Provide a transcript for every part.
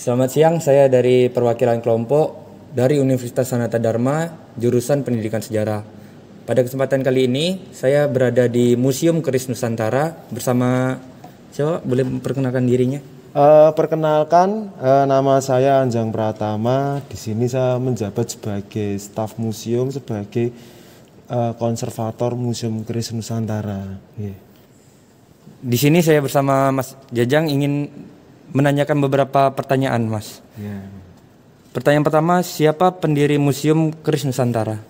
Selamat siang, saya dari perwakilan kelompok dari Universitas Sanata Dharma, jurusan Pendidikan Sejarah. Pada kesempatan kali ini, saya berada di Museum Keris Nusantara bersama siapa? Boleh memperkenalkan dirinya? Perkenalkan, nama saya Anjang Pratama. Di sini saya menjabat sebagai staf museum, sebagai konservator Museum Keris Nusantara. Yeah. Di sini saya bersama Mas Jajang ingin menanyakan beberapa pertanyaan, Mas. Yeah. Pertanyaan pertama, siapa pendiri Museum Keris Nusantara?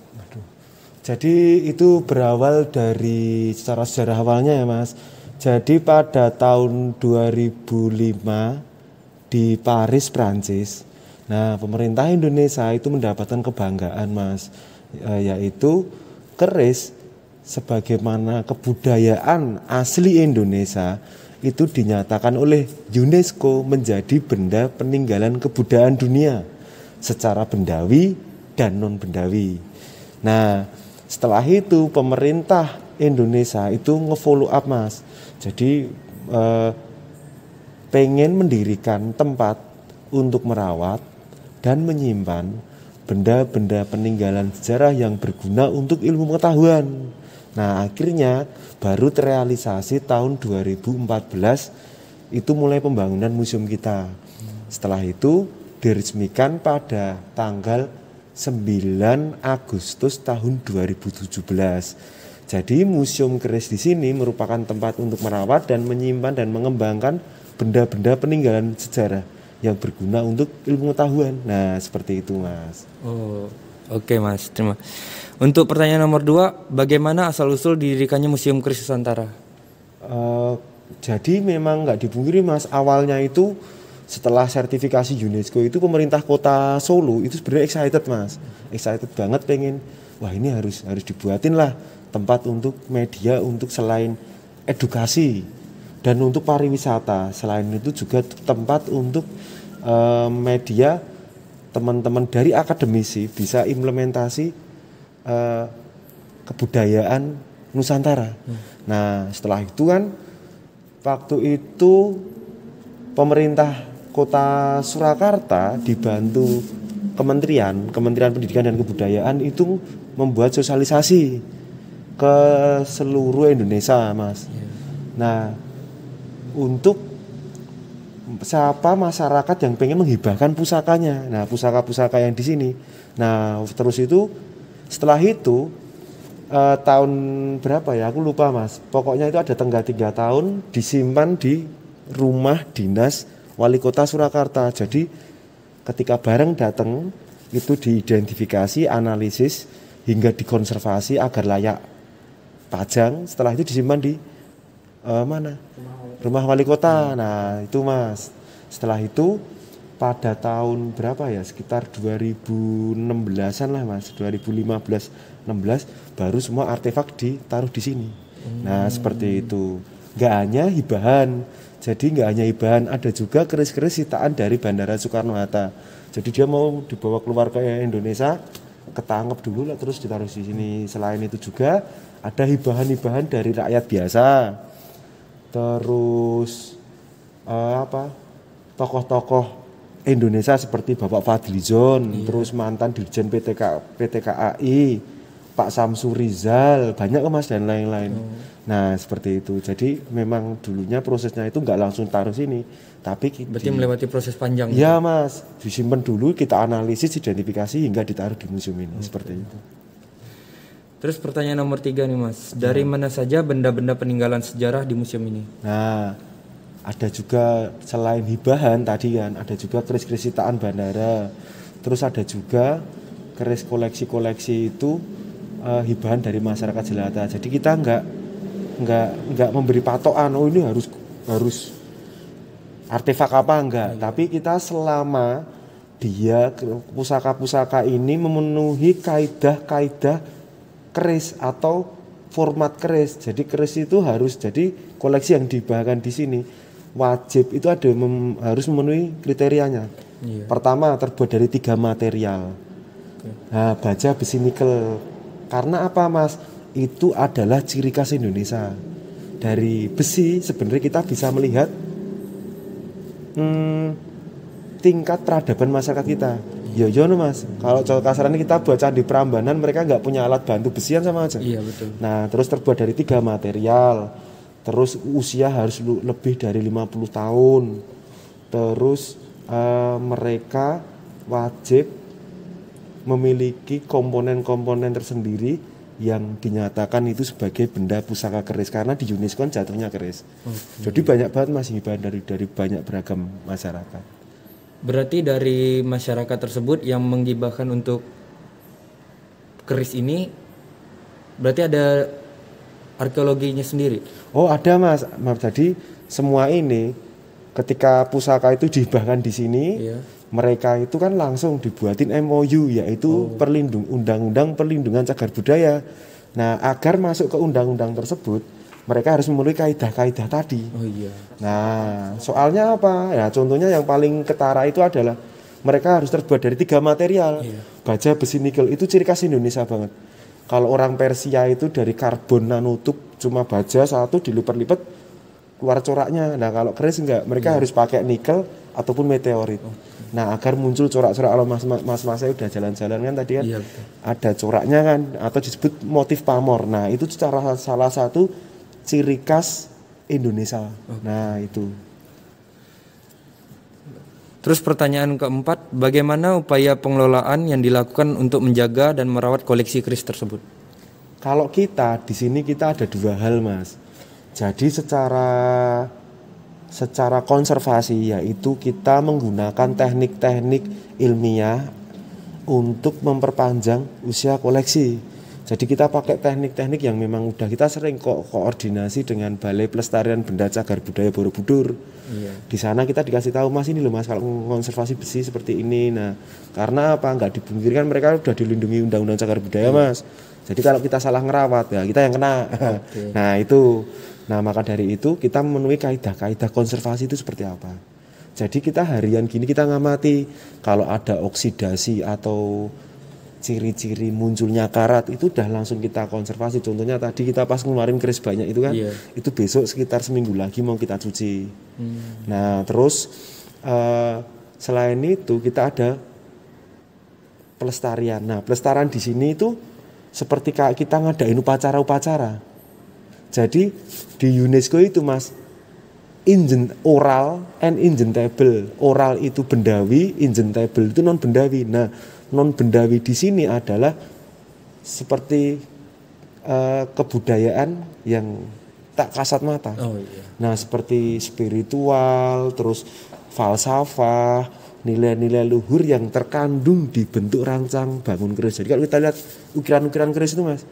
Jadi itu berawal dari secara sejarah awalnya ya, Mas. Jadi pada tahun 2005 di Paris, Prancis. Nah, pemerintah Indonesia itu mendapatkan kebanggaan, Mas, yaitu keris sebagaimana kebudayaan asli Indonesia itu dinyatakan oleh UNESCO menjadi benda peninggalan kebudayaan dunia secara bendawi dan non-bendawi. Nah, setelah itu pemerintah Indonesia itu nge-follow up, Mas. Jadi pengen mendirikan tempat untuk merawat dan menyimpan benda-benda peninggalan sejarah yang berguna untuk ilmu pengetahuan. Nah, akhirnya baru terrealisasi tahun 2014 itu mulai pembangunan museum kita. Setelah itu diresmikan pada tanggal 9 Agustus tahun 2017. Jadi Museum Keris di sini merupakan tempat untuk merawat dan menyimpan dan mengembangkan benda-benda peninggalan sejarah yang berguna untuk ilmu pengetahuan. Nah, seperti itu, Mas. Oh, oke, Mas. Terima. Untuk pertanyaan nomor 2, bagaimana asal-usul didirikannya Museum Keris Nusantara? Jadi memang nggak dipungkiri, Mas, awalnya itu setelah sertifikasi UNESCO itu pemerintah kota Solo itu sebenarnya excited, Mas. Excited banget pengen, wah ini harus dibuatin lah tempat untuk media, untuk selain edukasi dan untuk pariwisata. Selain itu juga tempat untuk media teman-teman dari akademisi bisa implementasi kebudayaan Nusantara. Nah, setelah itu kan waktu itu pemerintah Kota Surakarta dibantu Kementerian Pendidikan dan Kebudayaan itu membuat sosialisasi ke seluruh Indonesia, Mas. Nah, untuk siapa masyarakat yang pengen menghibahkan pusakanya. Nah, pusaka-pusaka yang di sini. Nah, terus itu setelah itu tahun berapa ya? Aku lupa, Mas. Pokoknya itu ada tenggat 3 tahun disimpan di rumah dinas Wali Kota Surakarta. Jadi ketika barang datang itu diidentifikasi, analisis hingga dikonservasi agar layak pajang. Setelah itu disimpan di mana? Rumah Wali Kota. Nah, itu, Mas. Setelah itu pada tahun berapa ya? Sekitar 2016-an lah, Mas. 2015-16 baru semua artefak ditaruh di sini. Nah, seperti itu. Nggak hanya hibahan. Jadi nggak hanya hibahan, ada juga keris-keris sitaan dari Bandara Soekarno-Hatta. Jadi dia mau dibawa keluar ke Indonesia, ketangkep dulu lah terus ditaruh di sini. Selain itu juga ada hibahan-hibahan dari rakyat biasa. Terus tokoh-tokoh Indonesia seperti Bapak Fadlizon, terus mantan Dirjen PT KAI, Pak Samsu Rizal, banyak, Mas, dan lain-lain. Nah, seperti itu. Jadi memang dulunya prosesnya itu nggak langsung taruh sini, tapi berarti melewati proses panjang. Ya, Mas, disimpan dulu, kita analisis, identifikasi hingga ditaruh di museum ini. Seperti itu. Terus pertanyaan nomor 3 nih, Mas. Dari mana saja benda-benda peninggalan sejarah di museum ini? Nah, ada juga selain hibahan tadi kan, ada juga keris-keris sitaan bandara. Terus ada juga keris koleksi-koleksi itu hibahan dari masyarakat jelata. Jadi kita nggak memberi patokan, oh ini harus artefak apa, enggak. Tapi kita selama dia pusaka-pusaka ini memenuhi kaidah-kaidah keris atau format keris. Jadi keris itu harus jadi koleksi yang dibahkan di sini. Wajib itu harus memenuhi kriterianya. Pertama, terbuat dari 3 material. Nah, baja, besi, nikel. Karena apa, Mas? Itu adalah ciri khas Indonesia. Dari besi sebenarnya kita bisa melihat tingkat peradaban masyarakat kita. Ya jono Mas, kalau kasarannya kita buat candi Prambanan, mereka nggak punya alat bantu besian sama aja. Iya betul. Nah terus terbuat dari 3 material, terus usia harus lebih dari 50 tahun, terus mereka wajib memiliki komponen-komponen tersendiri yang dinyatakan itu sebagai benda pusaka keris, karena di UNESCO jatuhnya keris. Jadi banyak banget Mas hibah dari banyak beragam masyarakat. Berarti dari masyarakat tersebut yang menggibahkan untuk keris ini berarti ada arkeologinya sendiri. Oh ada Mas, jadi semua ini ketika pusaka itu dihibahkan di sini, mereka itu kan langsung dibuatin MOU, yaitu Undang-Undang Perlindungan Cagar Budaya. Nah agar masuk ke undang-undang tersebut, mereka harus memenuhi kaidah-kaidah tadi. Oh iya. Nah, soalnya apa? Ya, contohnya yang paling ketara itu adalah mereka harus terbuat dari 3 material. Baja, besi, nikel, itu ciri khas Indonesia banget. Kalau orang Persia itu dari karbon nanotub, cuma baja satu dilipat-lipat keluar coraknya. Nah, kalau keris enggak, mereka harus pakai nikel ataupun meteorit. Nah, agar muncul corak-corak, kalau mas saya udah jalan-jalan kan tadi kan, ada coraknya kan, atau disebut motif pamor. Nah, itu salah satu ciri khas Indonesia. Nah itu. Terus pertanyaan keempat, bagaimana upaya pengelolaan yang dilakukan untuk menjaga dan merawat koleksi keris tersebut? Kalau kita di sini kita ada 2 hal Mas. Jadi secara konservasi, yaitu kita menggunakan teknik-teknik ilmiah untuk memperpanjang usia koleksi. Jadi kita pakai teknik-teknik yang memang udah kita sering koordinasi dengan Balai Pelestarian Benda Cagar Budaya Borobudur. Di sana kita dikasih tahu Mas, ini loh Mas, kalau konservasi besi seperti ini. Nah, karena apa? Nggak dipungkirkan mereka udah dilindungi Undang-Undang Cagar Budaya Mas. Jadi kalau kita salah ngerawat, ya kita yang kena. Nah itu. Nah maka dari itu kita memenuhi kaidah-kaidah konservasi itu seperti apa. Jadi kita harian gini kita ngamati kalau ada oksidasi atau ciri-ciri munculnya karat, itu udah langsung kita konservasi. Contohnya tadi kita pas ngeluarin keris banyak itu kan, itu besok sekitar seminggu lagi mau kita cuci. Nah terus selain itu kita ada pelestarian. Nah pelestarian di sini itu seperti kayak kita ngadain upacara-upacara. Jadi di UNESCO itu Mas, oral and injentable. Oral itu bendawi, injentable itu non bendawi. Nah non bendawi di sini adalah seperti kebudayaan yang tak kasat mata. Nah seperti spiritual, terus falsafah, nilai-nilai luhur yang terkandung di bentuk rancang bangun keris. Jadi kalau kita lihat ukiran-ukiran keris itu Mas,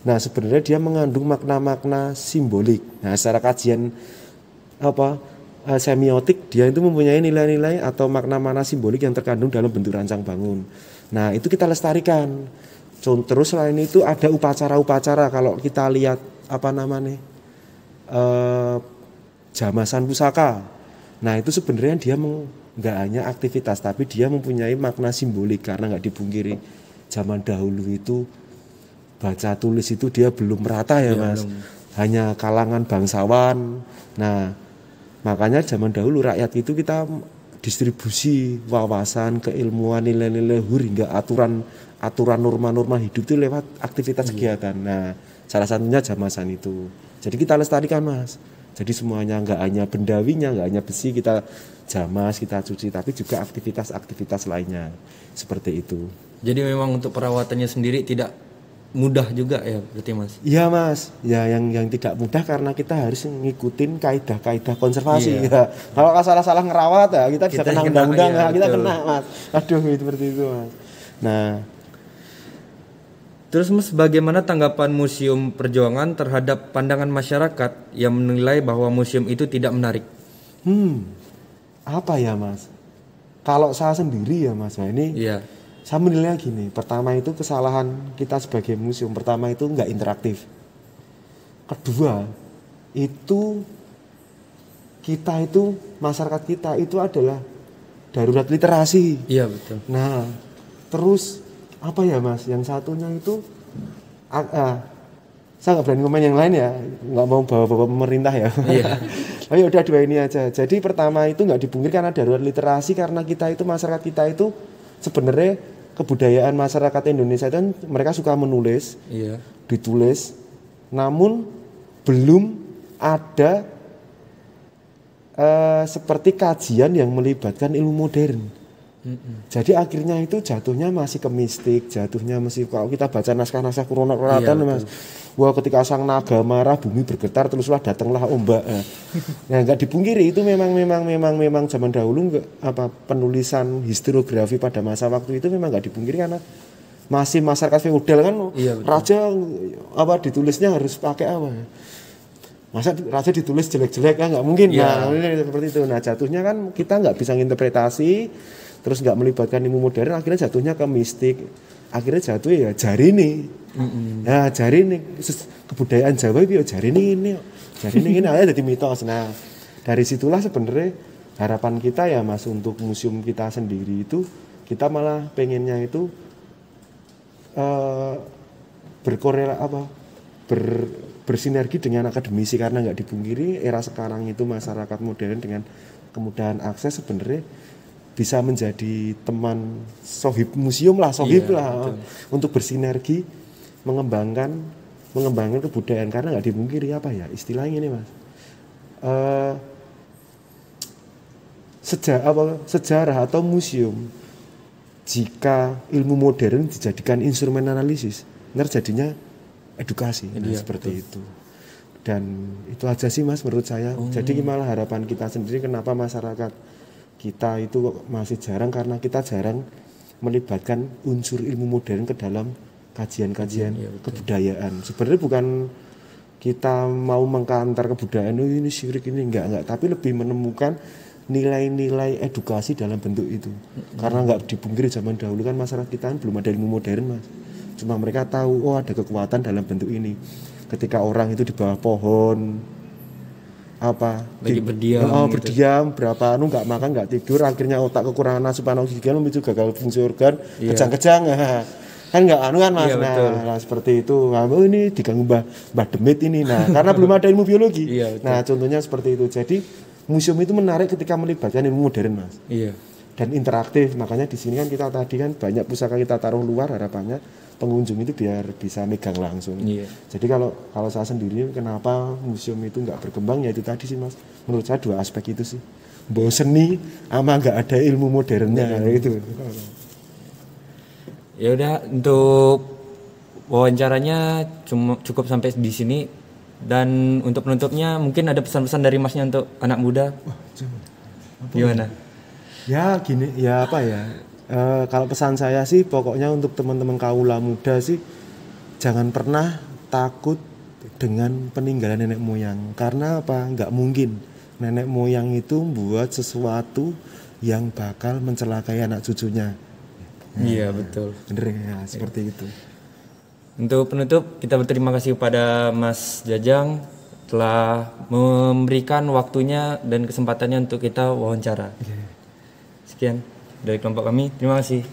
nah sebenarnya dia mengandung makna-makna simbolik. Nah secara kajian semiotik, dia itu mempunyai nilai-nilai atau makna-makna simbolik yang terkandung dalam bentuk rancang bangun. Nah itu kita lestarikan. Terus selain itu ada upacara-upacara. Kalau kita lihat jamasan pusaka. Nah itu sebenarnya dia nggak hanya aktivitas, tapi dia mempunyai makna simbolik, karena nggak dipungkiri zaman dahulu itu baca tulis itu dia belum merata ya Mas, hanya kalangan bangsawan. Nah makanya zaman dahulu rakyat itu kita distribusi wawasan, keilmuan, nilai-nilai luhur hingga aturan norma-norma hidup itu lewat aktivitas kegiatan. Nah salah satunya jamasan itu. Jadi kita lestarikan Mas. Jadi semuanya nggak hanya bendawinya, nggak hanya besi kita jamas, kita cuci, tapi juga aktivitas-aktivitas lainnya seperti itu. Jadi memang untuk perawatannya sendiri tidak mudah juga ya berarti Mas? Iya Mas, ya yang tidak mudah karena kita harus ngikutin kaidah-kaidah konservasi. Ya. Kalau salah-salah ngerawat ya kita bisa kena undang-undang, kita kena Mas. Aduh seperti itu Mas. Nah, terus Mas, bagaimana tanggapan Museum Perjuangan terhadap pandangan masyarakat yang menilai bahwa museum itu tidak menarik? Apa ya Mas? Kalau saya sendiri ya Mas, ini saya menilai gini. Pertama itu kesalahan kita sebagai museum. Pertama itu nggak interaktif. Kedua itu kita itu masyarakat kita itu adalah darurat literasi. Iya betul. Nah terus apa ya Mas? Yang satunya itu Saya nggak berani komen yang lain ya, nggak mau bawa-bawa pemerintah ya. Iya. Tapi udah dua ini aja. Jadi pertama itu nggak dipungkiri karena darurat literasi, karena kita itu masyarakat kita itu sebenarnya kebudayaan masyarakat Indonesia itu kan mereka suka menulis, Iya. ditulis, namun belum ada seperti kajian yang melibatkan ilmu modern. Jadi akhirnya itu jatuhnya masih ke mistik, jatuhnya masih kalau kita baca naskah-naskah Kuratan Mas. Wah, ketika sang naga marah bumi bergetar teruslah datanglah ombak. Nah, enggak dipungkiri itu memang zaman dahulu enggak apa penulisan historiografi pada masa waktu itu memang enggak dipungkiri karena masih masyarakat feodal kan. Iya, raja apa ditulisnya harus pakai apa? Masa raja ditulis jelek-jelek kan nggak mungkin. Yeah. Nah, seperti itu. Nah, jatuhnya kan kita nggak bisa interpretasi, terus nggak melibatkan ilmu modern, akhirnya jatuhnya ke mistik. Akhirnya jatuh ya jari nih. Nah, jari nih kebudayaan Jawa itu ya jari ini aja jadi mitos. Nah, dari situlah sebenarnya harapan kita ya Mas untuk museum kita sendiri itu kita malah pengennya itu bersinergi dengan akademisi karena nggak dipungkiri era sekarang itu masyarakat modern dengan kemudahan akses sebenarnya bisa menjadi teman sohib museum lah untuk bersinergi mengembangkan kebudayaan karena nggak dipungkiri apa ya istilahnya ini Mas sejarah atau museum jika ilmu modern dijadikan instrumen analisis terjadinya edukasi seperti itu dan itu aja sih Mas menurut saya. Jadi malah harapan kita sendiri kenapa masyarakat kita itu masih jarang karena kita jarang melibatkan unsur ilmu modern ke dalam kajian-kajian kebudayaan. Sebenarnya bukan kita mau mengkantar kebudayaan ini syirik ini enggak tapi lebih menemukan nilai-nilai edukasi dalam bentuk itu. Karena enggak dipungkiri zaman dahulu kan masyarakat kita kan belum ada ilmu modern Mas. Cuma mereka tahu ada kekuatan dalam bentuk ini. Ketika orang itu di bawah pohon berdiam berapa nggak makan nggak tidur akhirnya otak kekurangan asupan oksigen memicu gagal fungsi organ kejang-kejang kan nggak kan Mas. Nah, seperti itu. Nah, ini diganggu Mbah Demit ini. Nah, karena belum ada ilmu biologi. Nah, contohnya seperti itu. Jadi museum itu menarik ketika melibatkan ilmu modern Mas. Dan interaktif. Makanya di sini kan kita tadi kan banyak pusaka kita taruh luar harapannya pengunjung itu biar bisa megang langsung. Jadi kalau saya sendiri kenapa museum itu nggak berkembang ya itu tadi sih Mas. Menurut saya dua aspek itu sih. Bahwa seni sama nggak ada ilmu modernnya gitu. Ya udah untuk wawancaranya cukup sampai di sini dan untuk penutupnya mungkin ada pesan-pesan dari Masnya untuk anak muda. Gimana? Ya gini ya apa ya. Kalau pesan saya sih pokoknya untuk teman-teman kaula muda sih jangan pernah takut dengan peninggalan nenek moyang karena apa nggak mungkin nenek moyang itu buat sesuatu yang bakal mencelakai anak cucunya. Iya betul. Bener ya seperti itu. Untuk penutup kita berterima kasih kepada Mas Jajang telah memberikan waktunya dan kesempatannya untuk kita wawancara. Sekian dari kelompok kami, terima kasih.